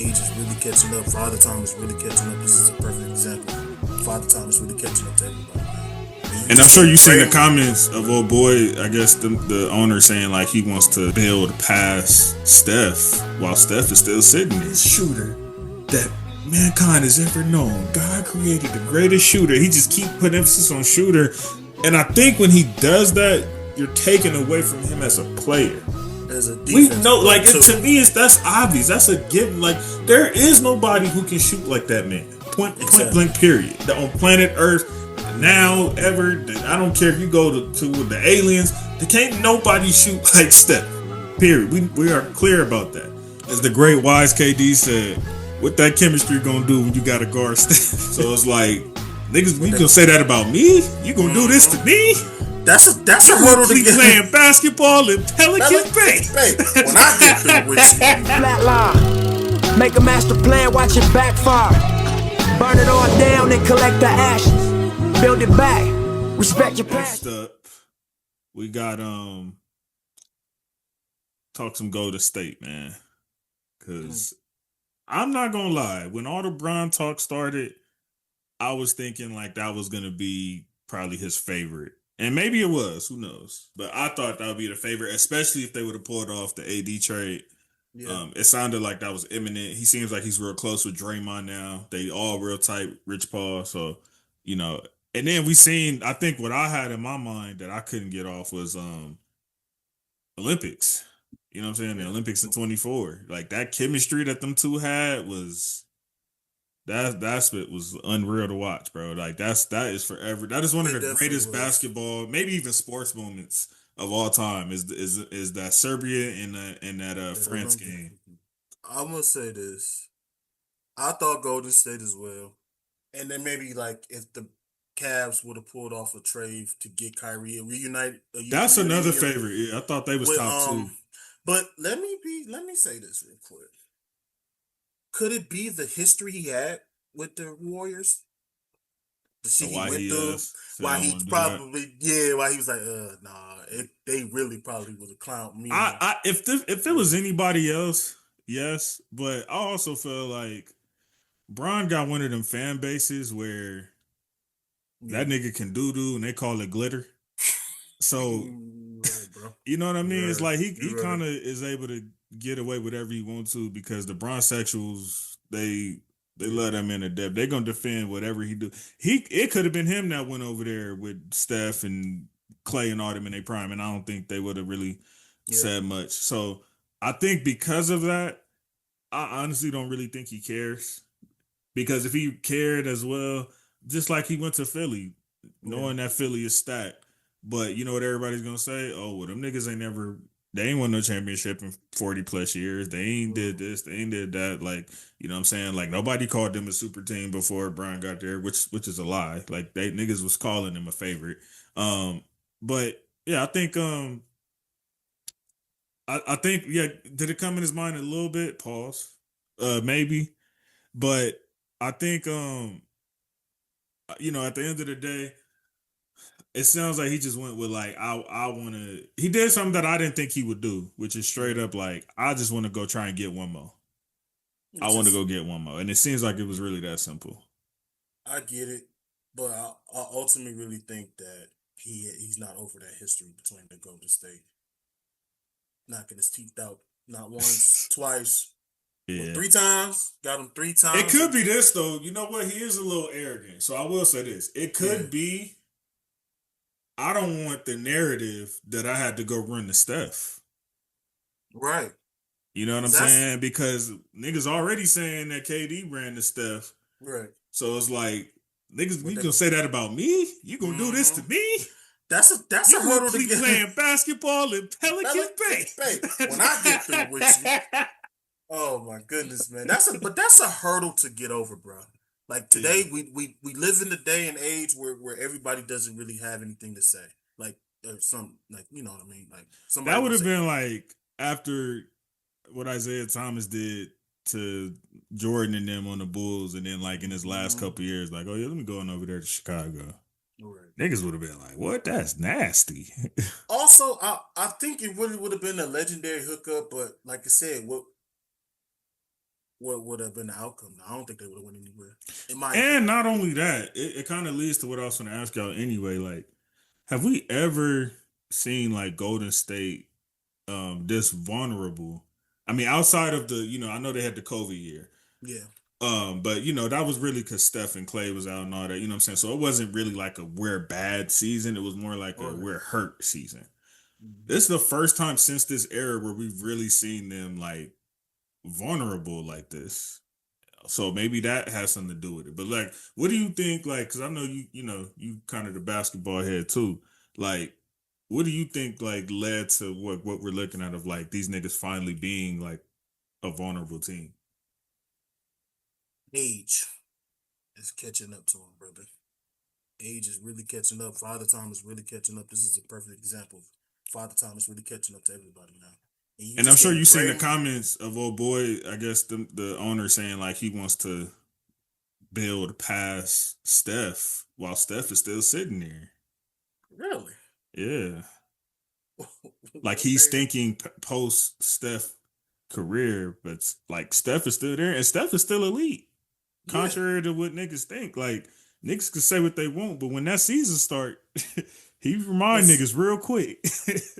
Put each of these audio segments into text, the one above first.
age is really catching up. Father time is really catching up. This is a perfect example. Father time is really catching up to everybody. And you And I'm just sure can't you've seen the trade. comments of old boy. I guess the owner saying like he wants to build past Steph while Steph is still sitting there. Shooter that mankind has ever known. God created the greatest shooter. He just keep putting emphasis on shooter, and I think when he does that, you're taking away from him as a player. As a We defensive know, player like too. to me, that's obvious. That's a given. Like there is nobody who can shoot like that man. Point Exactly. blank. Period. On planet Earth, now ever. I don't care if you go to the aliens. There can't nobody shoot like Steph. Period. We are clear about that. As the great wise KD said, what that chemistry gonna do when you got a guard Steph? So it's like niggas, With you the, gonna say that about me? You gonna do this to me? that's a You hurdle to be get. playing basketball in Pelican Bay. Hey, when I get through with you, Flatline. Make a master plan, watch it backfire. Burn it all down and collect the ashes. Build it back. Respect your Next past. up, we got talk some Golden State, man. Cause I'm not gonna lie, when all the Bron talk started, I was thinking like that was gonna be probably his favorite. And maybe it was, who knows? But I thought that would be the favorite, especially if they would have pulled off the AD trade. yeah, It sounded like that was imminent. He seems like he's real close with Draymond now. They all real tight, Rich Paul. So, you know, and then we seen. I think what I had in my mind that I couldn't get off was Olympics. You know what I'm saying? The Olympics in 24. Like that chemistry that them two had was that's what was unreal to watch, bro. Like that is forever. That is one of it the definitely greatest was. basketball, maybe even sports moments of all time. Is that Serbia and that That France Olympic. game. I'm gonna say this. I thought Golden State as well, and then maybe like if the Cavs would have pulled off a trade to get Kyrie and That's another reunion favorite. Yeah, I thought they was with top two. But let me say this real quick. Could it be the history he had with the Warriors? The So shit he why went he through? said I Why don't he want to do that. probably yeah? Why he was like nah? They really probably would have clowned me. If it was anybody else, yes. But I also feel like Bron got one of them fan bases where Yeah, that nigga can doo and they call it glitter. So right, bro. you know what I mean? You're It's right. like he You're right. kind of is able to get away with whatever he wants to because the Bronsexuals they Yeah, love that man to death. They're gonna defend whatever he do. It could have been him that went over there with Steph and Clay and all them in their prime, and I don't think they would have really yeah, said much. So I think because of that, I honestly don't really think he cares. Because if he cared as well, just like he went to Philly, yeah. knowing that Philly is stacked. But you know what everybody's gonna say? Oh, well, them niggas ain't never they ain't won no championship in 40 plus years. They ain't did Mm. this, they ain't did that. Like, you know what I'm saying? Like nobody called them a super team before Brian got there, which is a lie. Like they niggas was calling him a favorite. But yeah, I think yeah, did it come in his mind a little bit? Pause. Maybe. But I think you know, at the end of the day, it sounds like he just went with like I want to. He did something that I didn't think he would do, which is straight Yeah. up like I just want to go try and get one more. I It's want to just go get one more, and it seems like it was really that simple. I get it, but I ultimately really think that he's not over that history between the Golden State knocking his teeth out not once, twice, but Yeah, three times. Got him three it times. could be this though. You know what? He is a little arrogant, so I will say this: it Yeah, could be. I don't want the narrative that I had to go run the Steph. right. You know what I'm Cause that's saying? Because niggas already saying that KD ran the Steph. right. So it's like, niggas, What you they? gonna say that about me? You gonna do this Mm-hmm. to me? That's a You gonna hurdle to be get. playing basketball in Pelican Pelican Bay? Bay. When I get through with you, oh my goodness, man. That's a hurdle to get over, bro. Like Yeah, today, we live in the day and age where everybody doesn't really have anything to say. Like some like you know what I mean. Like somebody that would gonna have say, been like after what Isaiah Thomas did to Jordan and them on the Bulls, and then like in his last mm-hmm. couple years, like, oh yeah, let me go on over there to Chicago. Right. Niggas would have been like, what? That's nasty. Also, I think it really would have been a legendary hookup, but like I said, what what would have been the outcome. I don't think they would have went anywhere. In my And opinion. not only that, it kind of leads to what I was going to ask y'all anyway. Like, have we ever seen like Golden State this vulnerable? I mean, outside of the, I know they had the COVID year. Yeah. But that was really because Steph and Clay was out and all that, you know what I'm saying? So it wasn't really like a we're bad season. It was more like a Right. we're hurt season. Mm-hmm. This is the first time since this era where we've really seen them like vulnerable like this. So maybe that has something to do with it. But like, what do you think? Like, because I know you kind of the basketball head too. Like, what do you think like led to what we're looking at of like these niggas finally being like a vulnerable team? Age is catching up to him, brother. Age is really catching up. Father Time is really catching up. This is a perfect example. Father Time is really catching up to everybody now. And you And I'm just sure getting you've seen the great. comments of old boy. I guess the owner saying like he wants to build past Steph while Steph is still sitting there. Really? Yeah, like What he's made him? thinking post Steph career, but like Steph is still there and Steph is still elite. Yeah. Contrary to what niggas think, like niggas can say what they want, but when that season start, he remind Listen, niggas real quick.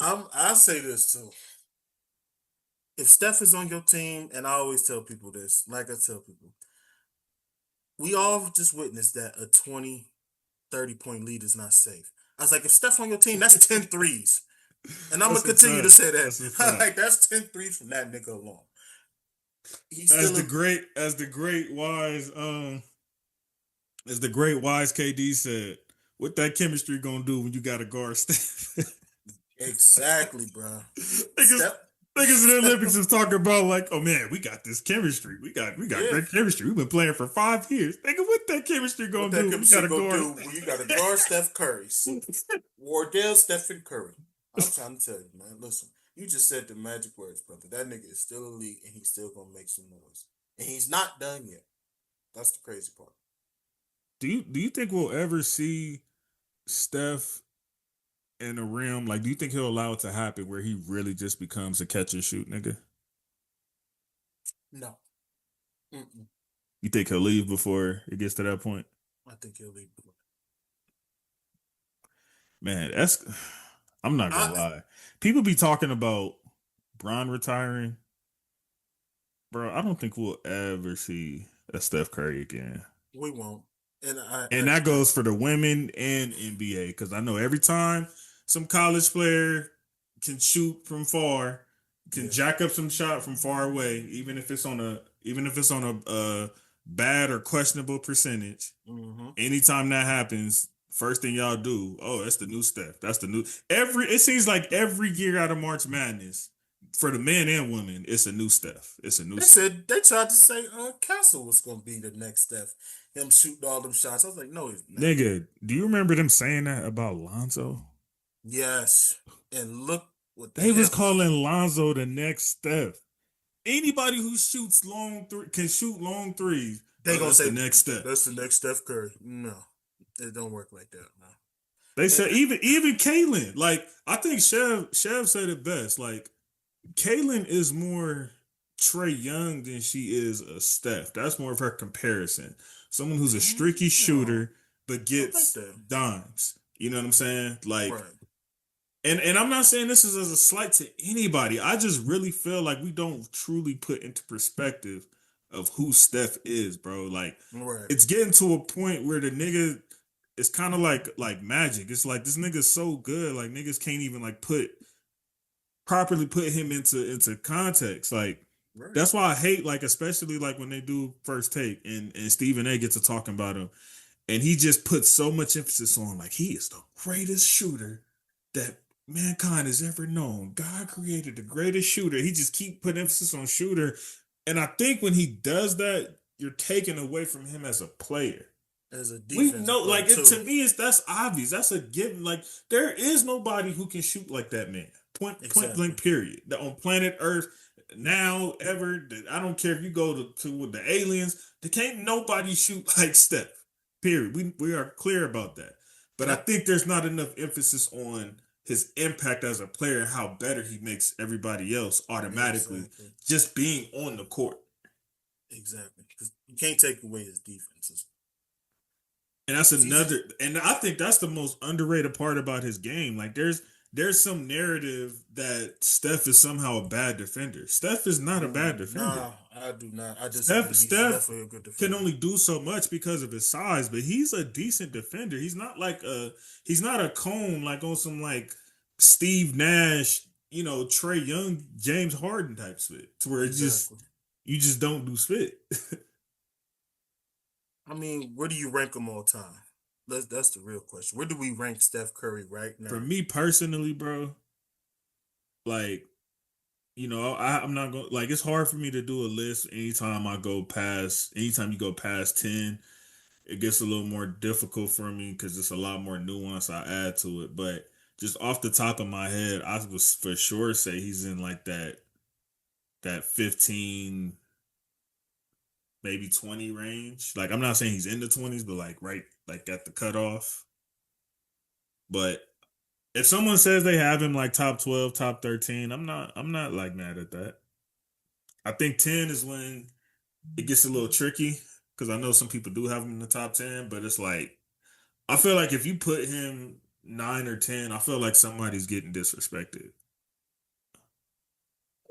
I'll say this too. If Steph is on your team, and I always tell people this, like I tell people, we all just witnessed that a 20, 30 point lead is not safe. I was like, if Steph on your team, that's 10 threes. And I'm going That's to a continue to fact. say that. That's a fact. Like, that's 10 threes from that nigga alone. He's As still the a. great, as the great wise, as the great wise KD said, what that chemistry gonna do when you got a guard Steph? Exactly, bro. niggas, Steph. niggas in the Olympics is talking about like, oh man, we got this chemistry. We got Yeah. great chemistry. We've been playing for 5 years. Nigga, what that chemistry What gonna that do when you got chemistry a gonna guard? do when you got to guard Steph Curry? Wardell, Stephen Curry. I'm trying to tell you, man. Listen, you just said the magic words, brother. That nigga is still elite and he's still gonna make some noise. And he's not done yet. That's the crazy part. Do you think we'll ever see Steph in a rim? Like, do you think he'll allow it to happen where he really just becomes a catch and shoot nigga? No. Mm-mm. You think he'll leave before it gets to that point? I think he'll leave. Man, that's I'm not gonna I lie. People be talking about Bron retiring. Bro, I don't think we'll ever see a Steph Curry again. We won't. And And that goes for the women and NBA. Cause I know every time some college player can shoot from far, can yeah. jack up some shot from far away, even if it's on a bad or questionable percentage. Mm-hmm. Anytime that happens, first thing y'all do, oh, that's the new Steph. That's the new it seems like every year out of March Madness, for the men and women, it's a new Steph. It's a new They Steph. said they tried to say Castle was gonna be the next Steph. Him shooting all them shots. I was like, no, he's not. Nigga, do you remember them saying that about Lonzo? Yes. And look what the They was hell. calling Lonzo the next Steph. Anybody who shoots can shoot long threes. They Oh, gonna that's say the next step. that's the next Steph Curry. No, it don't work like that. No. They And said even Kalen. Like I think Chev said it best. Like Kalen is more Trey Young than she is a Steph. That's more of her comparison. Someone who's a streaky shooter but gets dimes. You know what I'm saying? Like, right. and I'm not saying this is as a slight to anybody. I just really feel like we don't truly put into perspective of who Steph is, bro. Like, Right. it's getting to a point where the nigga it's kind of like magic. It's like this nigga's so good, like niggas can't even like properly put him into context. Like Right. that's why I hate like especially like when they do first take and Stephen A gets to talking about him and he just puts so much emphasis on like he is the greatest shooter that mankind has ever known. God created the greatest shooter. He just keep putting emphasis on shooter. And I think when he does that, you're taking away from him as a player. As a We defense, know, like to me, that's obvious. That's a given. Like there is nobody who can shoot like that man. Point blank. Period. On planet Earth now, ever. I don't care if you go to the aliens. There can't nobody shoot like Steph. Period. We are clear about that. But I think there's not enough emphasis on his impact as a player and how better he makes everybody else automatically just being on the court. Exactly, because you can't take away his defenses. And that's another, and I think that's the most underrated part about his game. Like there's some narrative that Steph is somehow a bad defender. Steph is not a bad defender. Nah, I do not. I Steph disagree. He's Steph definitely a good can defender. only do so much because of his size, but he's a decent defender. He's not a cone like on some like Steve Nash, Trey Young, James Harden type spit. To where it's just Exactly. you just don't do spit. I mean, where do you rank him all time? That's the real question. Where do we rank Steph Curry right For now? me personally, bro, like I'm not going like it's hard for me to do a list anytime you go past 10, it gets a little more difficult for me because it's a lot more nuance I add to it. But just off the top of my head, I would for sure say he's in like that 15, maybe 20 range. Like I'm not saying he's in the 20s, but like right like at the cutoff. But if someone says they have him like top 12, top 13, I'm not like mad at that. I think 10 is when it gets a little tricky because I know some people do have him in the top 10, but it's like I feel like if you put him 9 or 10, I feel like somebody's getting disrespected.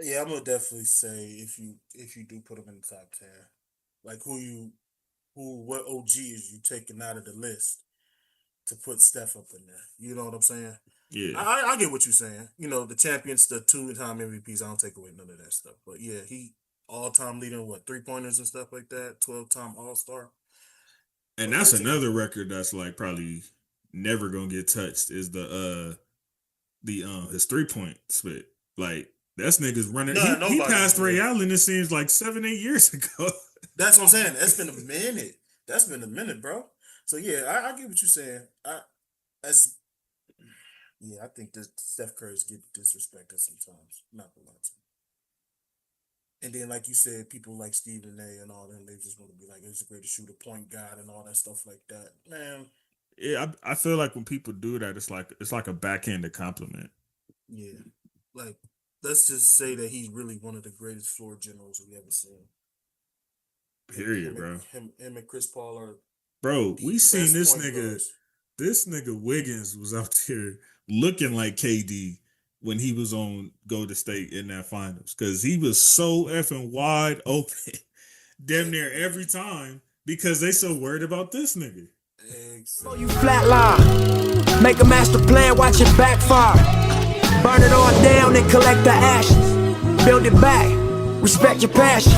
Yeah, I'm gonna definitely say if you do put him in the top 10, like what OG is you taking out of the list to put Steph up in there? You know what I'm saying? Yeah. I get what you're saying. The champions, the 2-time MVPs. I don't take away none of that stuff. But yeah, he all time leading 3-pointers and stuff like that. 12-time All Star And or that's 13. another record that's like probably never gonna get touched is the his 3-point spit. Like that's niggas running. No, He nobody. passed Yeah, Ray Allen. It seems like 7, 8 years ago. that's what I'm saying. That's been a minute. That's been a minute, bro. So yeah, I get what you're saying. As yeah, I think that Steph Curry's get disrespected sometimes. Not a lot. And then, like you said, people like Stephen A. and all them, they just want to be like, "He's the greatest shooter, point guard, and all that stuff like that." Man, Yeah, I feel like when people do that, it's like a backhanded compliment. yeah, like let's just say that he's really one of the greatest floor generals we ever seen. Him, Period, him, and, bro. him and Chris Paul are Bro, the we seen best this point nigga. guards. This nigga Wiggins was out there looking like KD when he was on Golden State in that finals because he was so effing wide open, damn near every time because they so worried about this nigga. Exactly. You flatline, make a master plan, watch it backfire. Burn it all down and collect the ashes. Build it back, respect your passion.